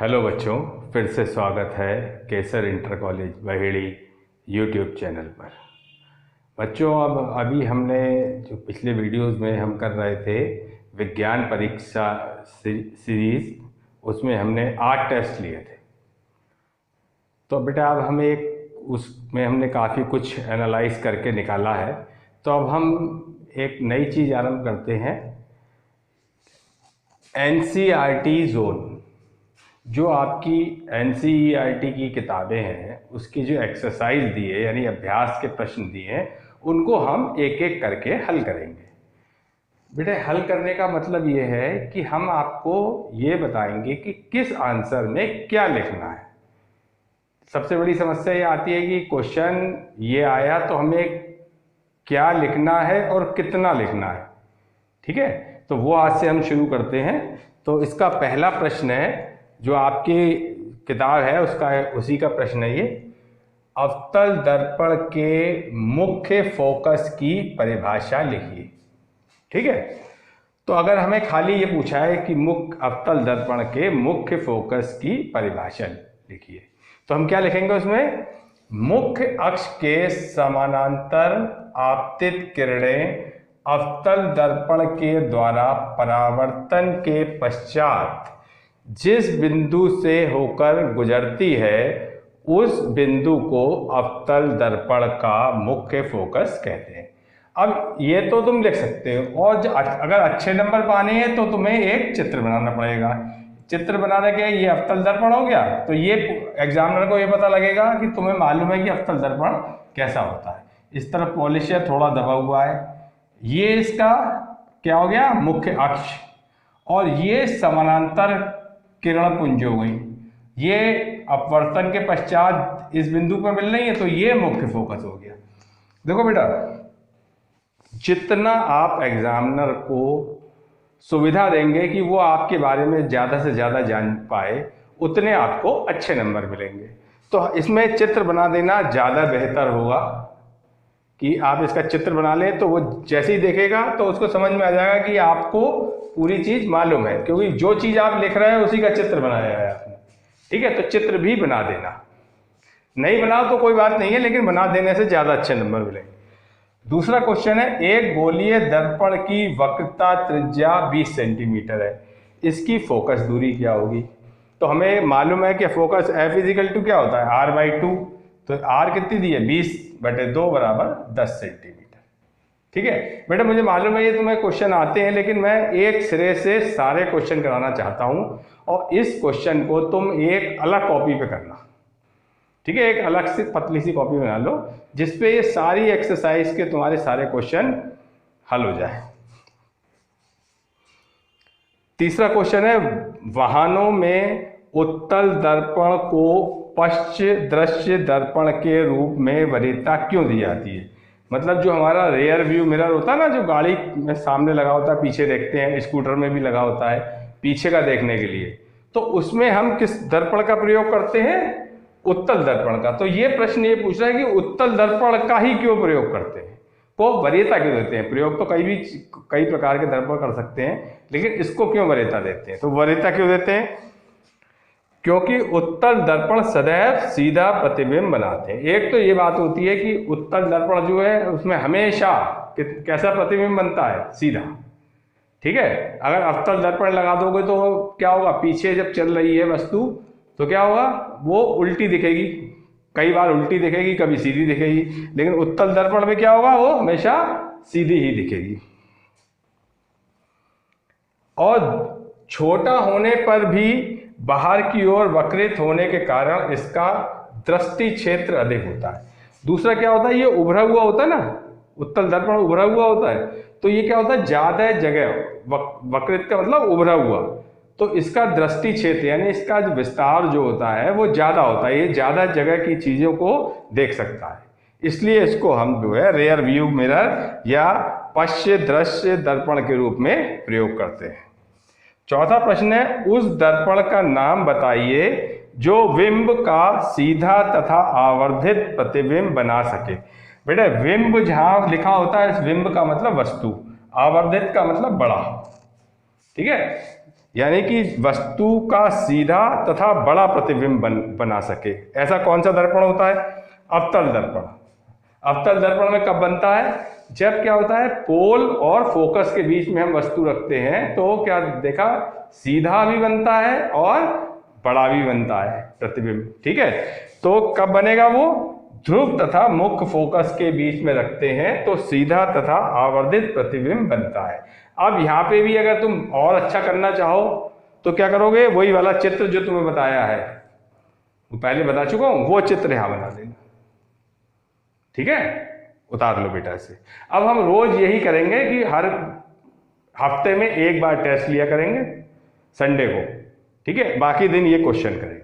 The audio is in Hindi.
हेलो बच्चों, फिर से स्वागत है Kesar inter college Baheri YouTube channel पर। बच्चों, अब अभी हमने जो पिछले वीडियोस में हम कर रहे थे विज्ञान परीक्षा सीरीज़, उसमें हमने 8 टेस्ट लिए थे। तो बेटा अब हम उसमें हमने काफ़ी कुछ एनालाइज करके निकाला है। तो अब हम एक नई चीज़ आरंभ करते हैं, एनसीईआरटी जोन। जो आपकी एनसीईआरटी की किताबें हैं उसकी जो एक्सरसाइज दी है, यानी अभ्यास के प्रश्न दिए हैं, उनको हम एक एक करके हल करेंगे। बेटे, हल करने का मतलब ये है कि हम आपको ये बताएंगे कि किस आंसर में क्या लिखना है। सबसे बड़ी समस्या ये आती है कि क्वेश्चन ये आया तो हमें क्या लिखना है और कितना लिखना है। ठीक है, तो वो आज से हम शुरू करते हैं। तो इसका पहला प्रश्न है, जो आपकी किताब है उसी का प्रश्न है ये, अवतल दर्पण के मुख्य फोकस की परिभाषा लिखिए। ठीक है, तो अगर हमें खाली ये पूछा है कि अवतल दर्पण के मुख्य फोकस की परिभाषा लिखिए, तो हम क्या लिखेंगे उसमें? मुख्य अक्ष के समानांतर आपतित किरणें अवतल दर्पण के द्वारा परावर्तन के पश्चात जिस बिंदु से होकर गुजरती है उस बिंदु को अवतल दर्पण का मुख्य फोकस कहते हैं। अब ये तो तुम लिख सकते हो, और अगर अच्छे नंबर पाने हैं तो तुम्हें एक चित्र बनाना पड़ेगा। चित्र बनाने के ये अवतल दर्पण हो गया, तो ये एग्जामिनर को ये पता लगेगा कि तुम्हें मालूम है कि अवतल दर्पण कैसा होता है। इस तरफ पॉलिश है, थोड़ा दबा हुआ है, ये इसका क्या हो गया? मुख्य अक्ष। और ये समानांतर किरण पुंज हो गई, ये अपवर्तन के पश्चात इस बिंदु पर मिल रही है, तो ये मुख्य फोकस हो गया। देखो बेटा, जितना आप एग्जामिनर को सुविधा देंगे कि वो आपके बारे में ज़्यादा से ज़्यादा जान पाए, उतने आपको अच्छे नंबर मिलेंगे। तो इसमें चित्र बना देना ज़्यादा बेहतर होगा कि आप इसका चित्र बना लें, तो वो जैसे ही देखेगा तो उसको समझ में आ जाएगा कि आपको पूरी चीज़ मालूम है, क्योंकि जो चीज़ आप लिख रहे हैं उसी का चित्र बनाया है आपने। ठीक है, तो चित्र भी बना देना। नहीं बनाओ तो कोई बात नहीं है, लेकिन बना देने से ज़्यादा अच्छे नंबर मिलेंगे। दूसरा क्वेश्चन है, एक गोलीय दर्पण की वक्रता त्रिज्या 20 सेंटीमीटर है, इसकी फोकस दूरी क्या होगी? तो हमें मालूम है कि फोकस F = क्या होता है? R/2। तो R कितनी दी है? 20/2 बराबर 10 सेंटीमीटर। ठीक है बेटा, मुझे मालूम है ये तुम्हें क्वेश्चन आते हैं, लेकिन मैं एक सिरे से सारे क्वेश्चन कराना चाहता हूं, और इस क्वेश्चन को तुम एक अलग कॉपी पे करना। ठीक है, एक अलग से पतली सी कॉपी बना लो जिसपे ये सारी एक्सरसाइज के तुम्हारे सारे क्वेश्चन हल हो जाए। तीसरा क्वेश्चन है, वाहनों में उत्तल दर्पण को पश्च दृश्य दर्पण के रूप में वरीयता क्यों दी जाती है? मतलब जो हमारा रेयर व्यू मिरर होता है ना, जो गाड़ी में सामने लगा होता है, पीछे देखते हैं, स्कूटर में भी लगा होता है पीछे का देखने के लिए, तो उसमें हम किस दर्पण का प्रयोग करते हैं? उत्तल दर्पण का। तो ये प्रश्न ये पूछ रहा है कि उत्तल दर्पण का ही क्यों प्रयोग करते हैं, को वरीयता क्यों देते हैं? प्रयोग तो कई प्रकार के दर्पण कर सकते हैं, लेकिन इसको क्यों वरीयता देते हैं? तो वरीयता क्यों देते हैं? क्योंकि उत्तल दर्पण सदैव सीधा प्रतिबिंब बनाते हैं। एक तो ये बात होती है कि उत्तल दर्पण जो है उसमें हमेशा कैसा प्रतिबिंब बनता है? सीधा। ठीक है, अगर अवतल दर्पण लगा दोगे तो क्या होगा? पीछे जब चल रही है वस्तु तो क्या होगा? वो उल्टी दिखेगी, कई बार उल्टी दिखेगी, कभी सीधी दिखेगी, लेकिन उत्तल दर्पण में क्या होगा? वो हमेशा सीधी ही दिखेगी। और छोटा होने पर भी बाहर की ओर वक्रित होने के कारण इसका दृष्टि क्षेत्र अधिक होता है। दूसरा क्या होता है? ये उभरा हुआ होता है ना, उत्तल दर्पण उभरा हुआ होता है, तो ये क्या होता है? ज्यादा जगह, वक्रित का मतलब उभरा हुआ, तो इसका दृष्टि क्षेत्र यानी इसका जो विस्तार जो होता है वो ज्यादा होता है, ये ज्यादा जगह की चीजों को देख सकता है, इसलिए इसको हम जो है रेयर व्यू मिरर या पश्च दृश्य दर्पण के रूप में प्रयोग करते हैं। चौथा प्रश्न है, उस दर्पण का नाम बताइए जो बिंब का सीधा तथा आवर्धित प्रतिबिंब बना सके। बेटा, बिंब जहां लिखा होता है, इस बिंब का मतलब वस्तु, आवर्धित का मतलब बड़ा। ठीक है, यानी कि वस्तु का सीधा तथा बड़ा प्रतिबिंब बना सके। ऐसा कौन सा दर्पण होता है? अवतल दर्पण। अवतल दर्पण में कब बनता है? जब क्या होता है, पोल और फोकस के बीच में हम वस्तु रखते हैं तो क्या देखा, सीधा भी बनता है और बड़ा भी बनता है प्रतिबिंब। ठीक है, तो कब बनेगा वो? ध्रुव तथा मुख्य फोकस के बीच में रखते हैं तो सीधा तथा आवर्धित प्रतिबिंब बनता है। अब यहाँ पे भी अगर तुम और अच्छा करना चाहो तो क्या करोगे? वही वाला चित्र जो तुम्हें बताया है, वो पहले बता चुका हूं, वो चित्र यहां बना देना। ठीक है, उतार लो बेटा इसे। अब हम रोज यही करेंगे कि हर हफ्ते में एक बार टेस्ट लिया करेंगे, संडे को। ठीक है, बाकी दिन ये क्वेश्चन करेंगे।